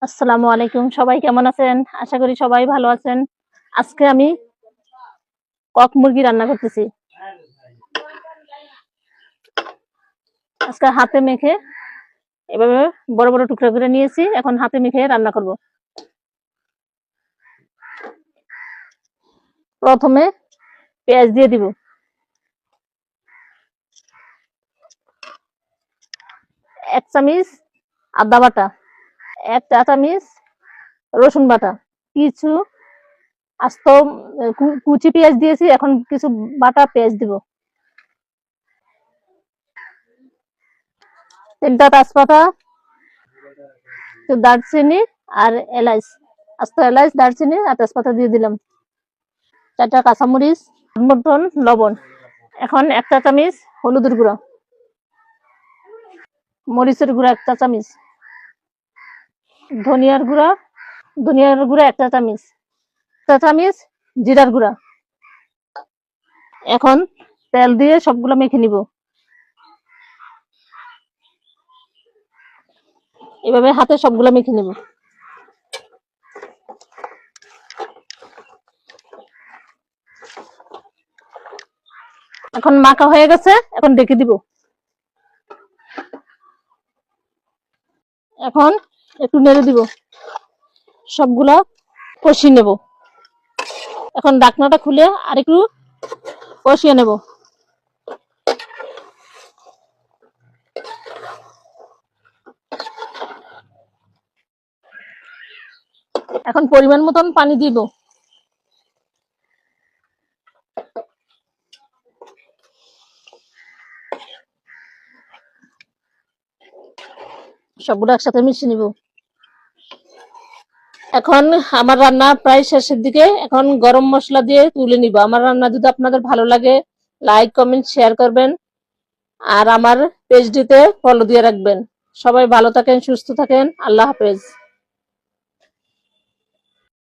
আসসালামু আলাইকুম। সবাই কেমন আছেন? আশা করি সবাই ভালো আছেন। আজকে আমি কক মুরগি রান্না করতেছি। আজকে হাতে মেখে এভাবে বড় বড় টুকরা করে নিয়েছি। এখন হাতে মেখে রান্না করব। প্রথমে পেঁয়াজ দিয়ে দিব, 1 চামচ আদা বাটা, 1 চা চামচ রসুন বাটা, কিছু আস্ত কুচি পেঁয়াজ দিয়েছি, এখন কিছু বাটা পেঁয়াজ দিব, 3টা তেজপাতা, দারচিনি আর এলাচ, আস্ত এলাচ, দারচিনি আর তেজপাতা দিয়ে দিলাম, 4টা কাঁচামরিচ, মতন লবণ। এখন 1 চা চামচ হলুদের গুঁড়া, মরিচের গুঁড়া 1 চা চামচ, ধনিয়ার গুঁড়া 1 চা চামচ, জিরার গুঁড়া। এখন তেল দিয়ে সবগুলো মেখে নিব। এভাবে হাতে সবগুলো মেখে নিব। এখন মাখা হয়ে গেছে, এখন ঢেকে দিব। এখন একটু নেড়ে দিব, সবগুলা কষিয়ে নেব। এখন ঢাকনাটা খুলে আরেকটু কষিয়ে নেব। এখন পরিমাণ মতন পানি দিব। সবগুলো একসাথে মিশিয়ে নিব। এখন আমার রান্না প্রায় শেষের দিকে। এখন গরম মশলা দিয়ে তুলে নিব। আমার রান্না যদি আপনাদের ভালো লাগে, লাইক, কমেন্ট, শেয়ার করবেন আর আমার পেজটিতে ফলো দিয়ে রাখবেন। সবাই ভালো থাকেন, সুস্থ থাকেন। আল্লাহ হাফেজ।